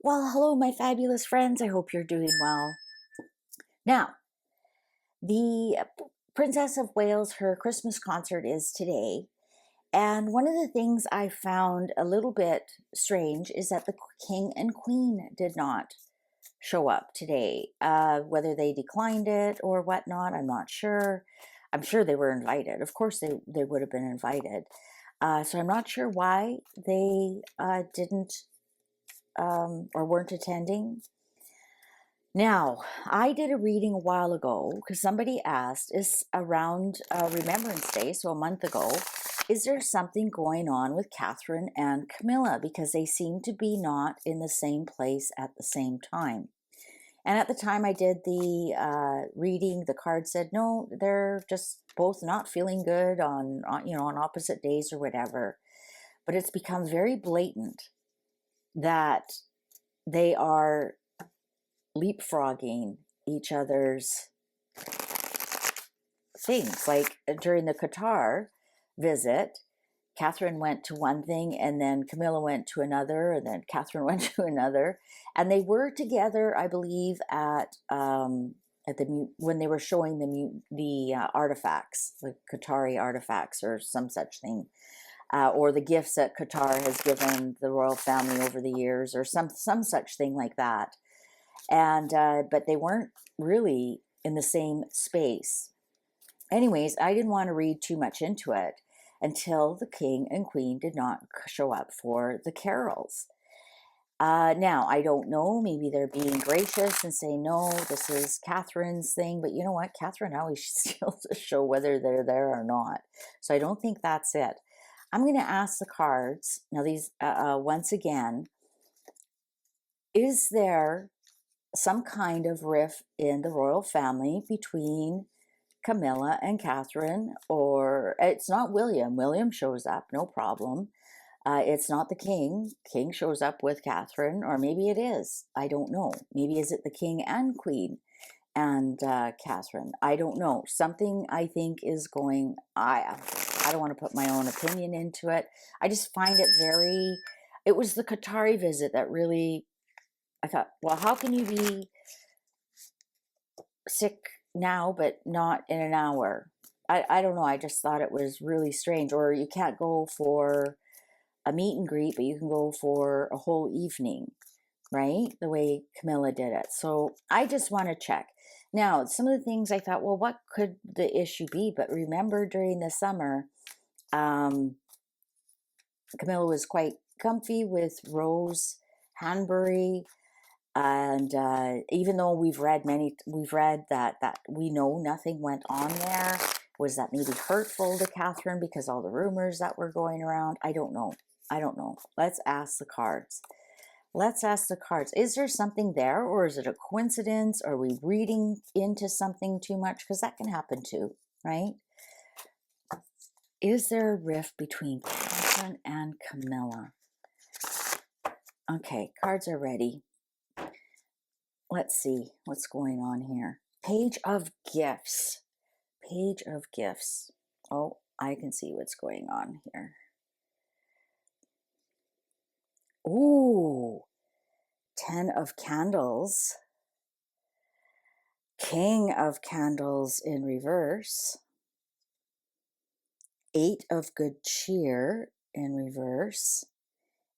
Well, hello, my fabulous friends. I hope you're doing well. Now, the Princess of Wales, her Christmas concert is today. And one of the things I found a little bit strange is that the King and Queen did not show up today. Whether they declined it or whatnot, I'm not sure. I'm sure they were invited. Of course, they would have been invited. So I'm not sure why they didn't or weren't attending. Now, I did a reading a while ago because somebody asked, is around Remembrance Day, so a month ago, is there something going on with Catherine and Camilla? Because they seem to be not in the same place at the same time. And at the time I did the reading, the card said, no, they're just both not feeling good on opposite days or whatever. But it's become very blatant that they are leapfrogging each other's things. Like during the Qatar visit, Catherine went to one thing and then Camilla went to another and then Catherine went to another. And they were together, I believe, at the when they were showing the artifacts, the Qatari artifacts or some such thing. Or the gifts that Qatar has given the royal family over the years or some such thing like that. And but they weren't really in the same space. Anyways, I didn't want to read too much into it until the King and Queen did not show up for the carols. Now, I don't know, maybe they're being gracious and saying, no, this is Catherine's thing, but you know what? Catherine always steals the show whether they're there or not. So I don't think that's it. I'm going to ask the cards, now these, once again, is there some kind of rift in the royal family between Camilla and Catherine? Or it's not William. William shows up, no problem. It's not the king. King shows up with Catherine, or maybe it is. I don't know. Maybe is it the king and queen and Catherine? I don't know. Something I think is going. I don't want to put my own opinion into it. I just find it very. It was the Qatari visit that really. I thought, well, how can you be sick now but not in an hour? I don't know. I just thought it was really strange. Or you can't go for a meet and greet, but you can go for a whole evening, right? The way Camilla did it. So I just want to check. Now, some of the things I thought, well, what could the issue be? But remember during the summer, Camilla was quite comfy with Rose Hanbury. And even though we've read that we know nothing went on there, was that maybe hurtful to Catherine because all the rumors that were going around? I don't know. Let's ask the cards. Is there something there, or is it a coincidence? Are we reading into something too much? Because that can happen too, right? Is there a rift between Catherine and Camilla? Okay, cards are ready. Let's see what's going on here. Page of Gifts. Oh, I can see what's going on here. Ooh, 10 of Candles. King of Candles in reverse. 8 of Good Cheer in reverse.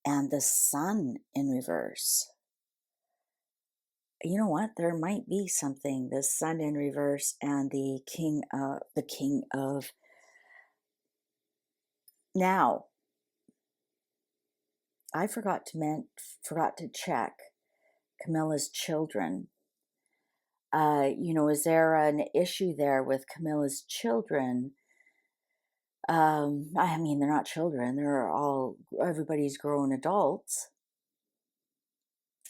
And the Sun in reverse. You know what? There might be something. The Sun in reverse and the King of. Now, I forgot to check Camilla's children. Is there an issue there with Camilla's children? I mean, they're not children. Everybody's grown adults.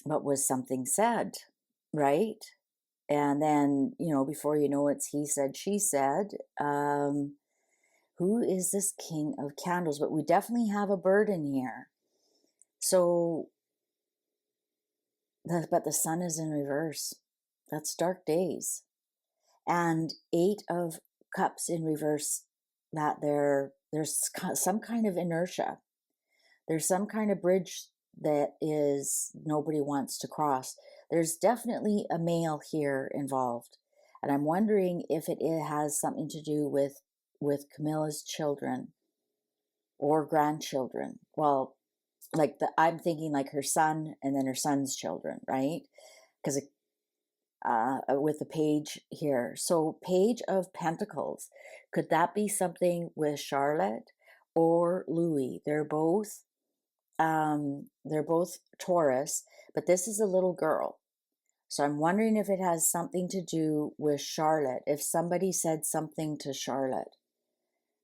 But was something said, right? And then, before you know it's he said, she said. Who is this King of Candles? But we definitely have a burden here. So, but the Sun is in reverse. That's dark days. And 8 of Cups in reverse, that there's some kind of inertia. There's some kind of bridge that is nobody wants to cross. There's definitely a male here involved, and I'm wondering if it has something to do with Camilla's children or grandchildren. Well, like I'm thinking like her son and then her son's children, right? Because with the page here, so Page of Pentacles, could that be something with Charlotte or Louis? They're both Taurus, but this is a little girl. So I'm wondering if it has something to do with Charlotte, if somebody said something to Charlotte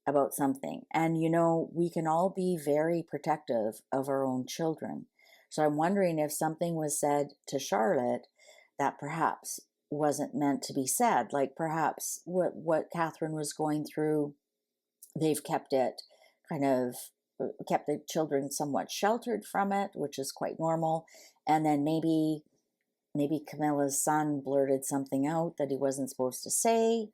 about something. And you know, we can all be very protective of our own children. So I'm wondering if something was said to Charlotte that perhaps wasn't meant to be said, like perhaps what Catherine was going through, they've kept it kind of kept the children somewhat sheltered from it, which is quite normal. And then maybe Camilla's son blurted something out that he wasn't supposed to say,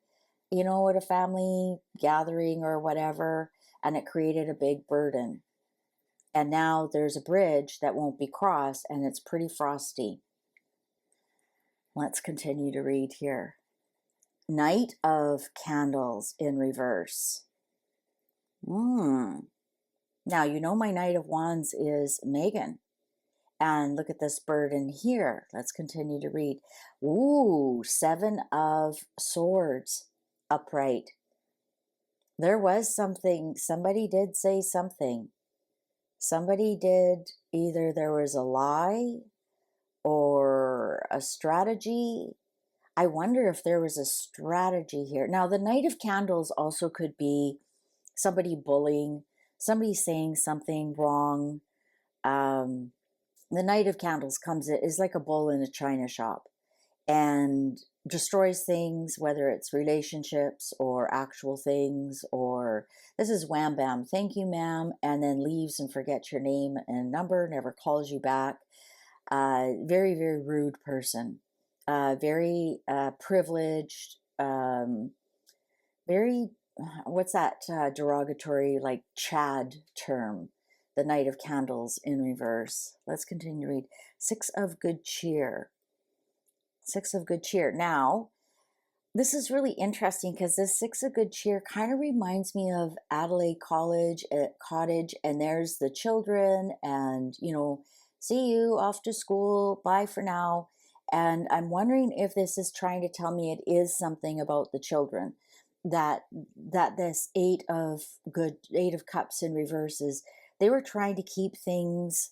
you know, at a family gathering or whatever, and it created a big burden. And now there's a bridge that won't be crossed, and it's pretty frosty. Let's continue to read here. Knight of Candles in reverse. Now, you know my Knight of Wands is Megan. And look at this burden here. Let's continue to read. Ooh, Seven of Swords upright. There was something, somebody did say something. Somebody did, either there was a lie or a strategy. I wonder if there was a strategy here. Now, the Knight of Candles also could be somebody bullying, somebody saying something wrong. The Knight of Candles is like a bull in a china shop and destroys things, whether it's relationships or actual things, or this is wham bam, thank you ma'am, and then leaves and forgets your name and number, never calls you back. Very, very rude person. Very privileged, very, what's that derogatory, like Chad term? The Knight of Candles in reverse. Let's continue to read. Six of Good Cheer. Six of Good Cheer. Now, this is really interesting because this Six of Good Cheer kind of reminds me of Adelaide Cottage, and there's the children, and, you know, see you off to school, bye for now. And I'm wondering if this is trying to tell me it is something about the children, that this Eight of Cups in reverse is, they were trying to keep things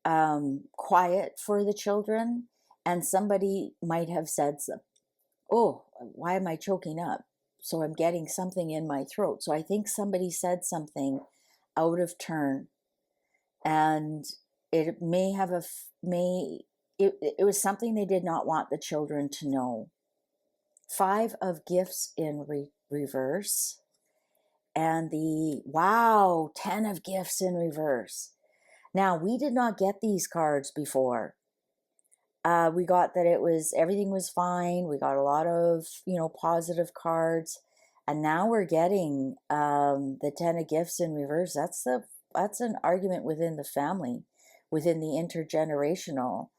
quiet for the children, and somebody might have said, oh, why am I choking up? So I'm getting something in my throat. So I think somebody said something out of turn, and it may have it was something they did not want the children to know. Five of Gifts in reverse. And wow, 10 of Gifts in reverse. Now, we did not get these cards before. We got that everything was fine. We got a lot of, you know, positive cards. And now we're getting the 10 of Gifts in reverse. That's an argument within the family, within the intergenerational.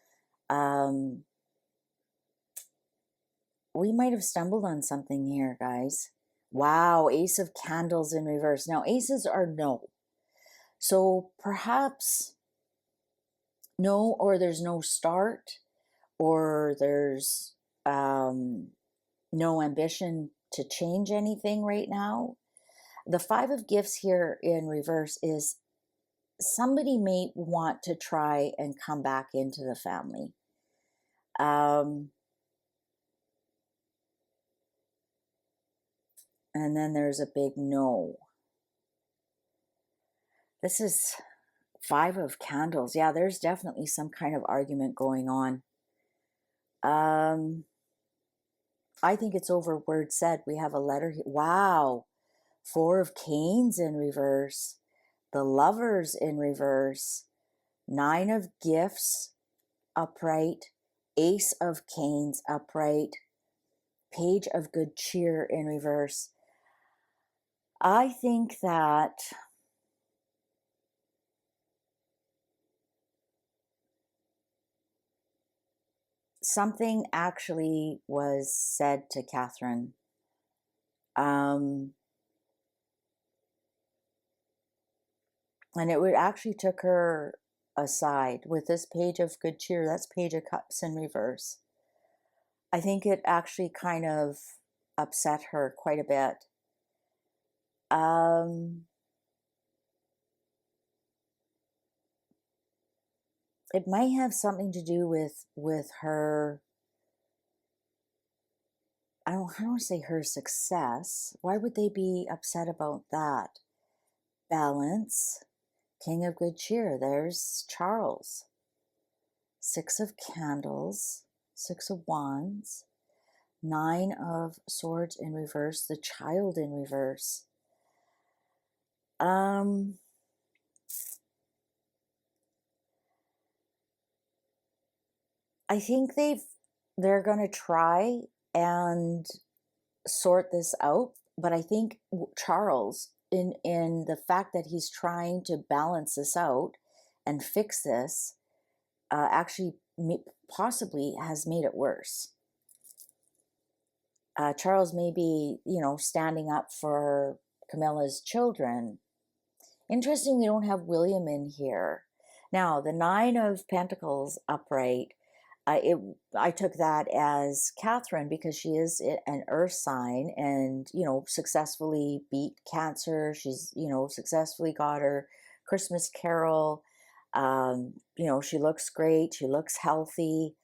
We might have stumbled on something here, guys. Wow, Ace of Candles in reverse. Now, aces are no. So perhaps no, or there's no start, or there's no ambition to change anything right now. The Five of Gifts here in reverse is somebody may want to try and come back into the family. And then there's a big no. This is Five of Candles. Yeah, there's definitely some kind of argument going on. I think it's over word said. We have a letter here. Wow. Four of Canes in reverse. The Lovers in reverse. Nine of Gifts upright. Ace of Canes upright. Page of Good Cheer in reverse. I think that something actually was said to Catherine. And it would actually took her aside with this Page of Good Cheer. That's Page of Cups in reverse. I think it actually kind of upset her quite a bit. It might have something to do with her. I don't want to say her success. Why would they be upset about that? Balance, King of Good Cheer. There's Charles. Six of Candles, Six of Wands, Nine of Swords in reverse, the Child in reverse. I think they're going to try and sort this out, but I think Charles, in the fact that he's trying to balance this out and fix this, actually possibly has made it worse. Charles may be, standing up for Camilla's children. Interesting, we don't have William in here. Now, the Nine of Pentacles upright, I took that as Catherine because she is an earth sign and, successfully beat Cancer. She's, successfully got her Christmas Carol. She looks great. She looks healthy.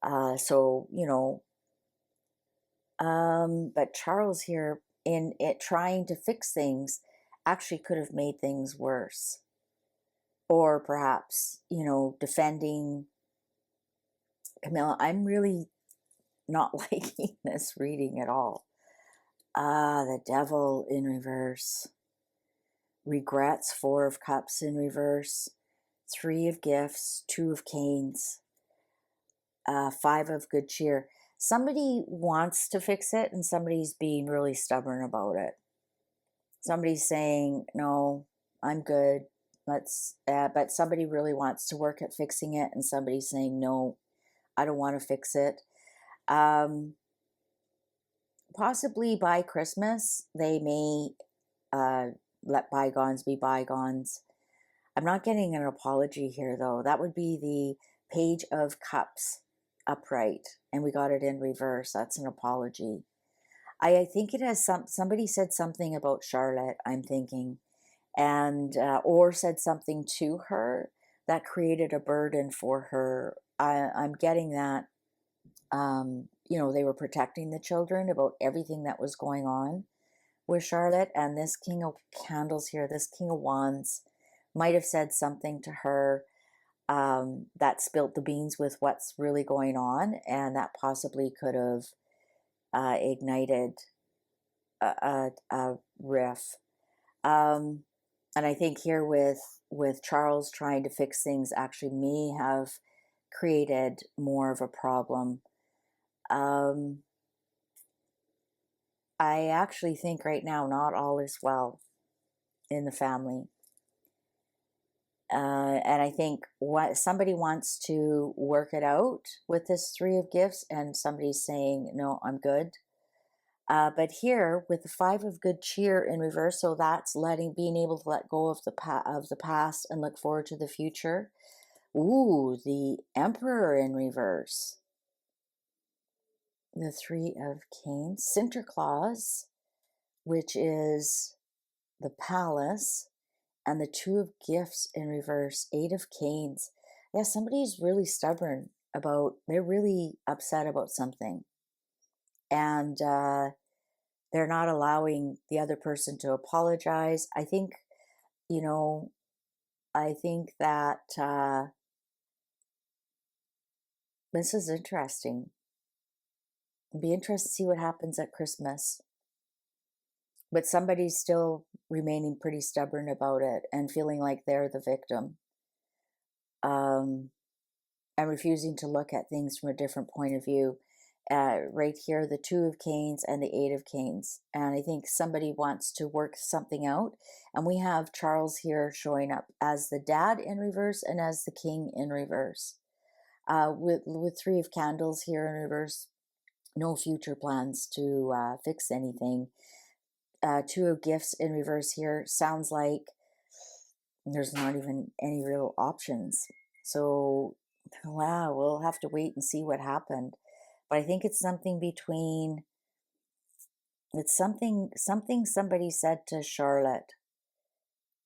But Charles here, in it trying to fix things, actually could have made things worse. Or perhaps, defending Camilla. I'm really not liking this reading at all. The Devil in reverse. Regrets, Four of Cups in reverse. Three of Gifts, Two of Canes. Five of Good Cheer. Somebody wants to fix it and somebody's being really stubborn about it. Somebody's saying, no, I'm good. But somebody really wants to work at fixing it and somebody's saying, no, I don't want to fix it. Possibly by Christmas, they may let bygones be bygones. I'm not getting an apology here, though. That would be the Page of Cups upright, and we got it in reverse. That's an apology. I think it has somebody said something about Charlotte, I'm thinking, and or said something to her that created a burden for her. I'm getting that, they were protecting the children about everything that was going on with Charlotte, and this King of Candles here, this King of Wands, might have said something to her that spilt the beans with what's really going on, and that possibly could have ignited a riff. And I think here with Charles trying to fix things actually may have created more of a problem. I actually think right now not all is well in the family. And I think somebody wants to work it out with this Three of Gifts, and somebody's saying, no, I'm good. But here with the Five of Good Cheer in reverse, so that's being able to let go of the past and look forward to the future. Ooh, the Emperor in reverse. The Three of Canes, Sinterklaas, which is the Palace, and the Two of Gifts in reverse, Eight of Canes. Yeah, somebody's really stubborn they're really upset about something. And they're not allowing the other person to apologize. I think, that this is interesting. It'd be interesting to see what happens at Christmas. But somebody's still remaining pretty stubborn about it and feeling like they're the victim. And refusing to look at things from a different point of view. Right here, the Two of Canes and the Eight of Canes. And I think somebody wants to work something out. And we have Charles here showing up as the Dad in reverse and as the King in reverse. With Three of Candles here in reverse, no future plans to fix anything. Two of Gifts in reverse here sounds like there's not even any real options. So, wow, we'll have to wait and see what happened. But I think it's something between, it's something somebody said to Charlotte,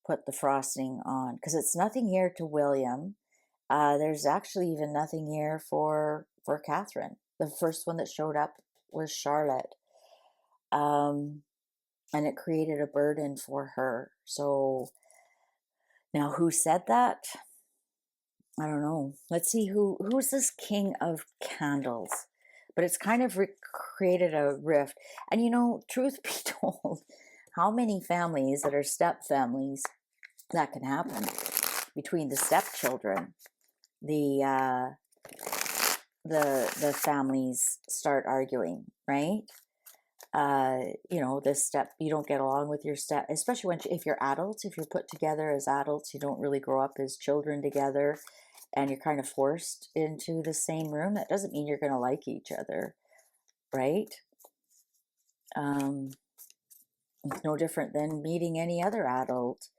put the frosting on, because it's nothing here to William. There's actually even nothing here for Catherine. The first one that showed up was Charlotte. And it created a burden for her. So now who said that? I don't know. Let's see who's this King of Candles. But it's kind of created a rift. And you know, truth be told, how many families that are step families that can happen between the stepchildren? The families start arguing, right? You know, this step, you don't get along with your step, especially if you're adults, if you're put together as adults, you don't really grow up as children together, and you're kind of forced into the same room. That doesn't mean you're going to like each other, right? It's no different than meeting any other adult.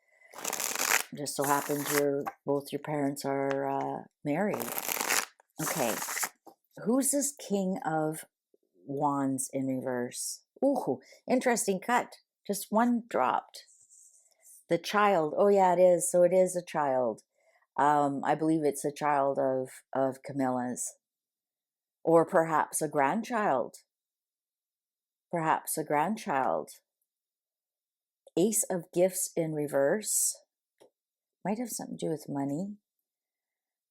Just so happens both your parents are married. Okay, who's this King of Wands in reverse? Ooh, interesting cut. Just one dropped. The child. Oh yeah, it is. So it is a child. I believe it's a child of Camilla's, or perhaps a grandchild. Perhaps a grandchild. Ace of Gifts in reverse. Might have something to do with money.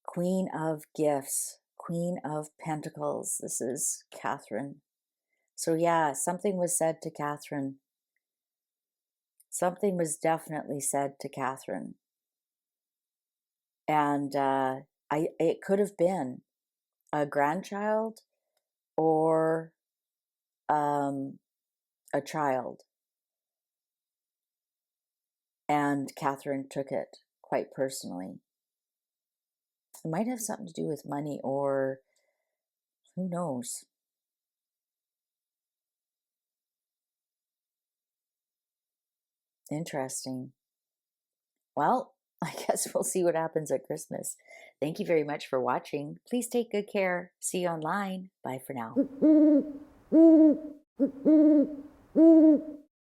Queen of Gifts. Queen of Pentacles. This is Catherine. So yeah, something was said to Catherine. Something was definitely said to Catherine. And it could have been a grandchild or a child. And Catherine took it quite personally. It might have something to do with money, or who knows. Interesting. Well, I guess we'll see what happens at Christmas. Thank you very much for watching. Please take good care. See you online. Bye for now.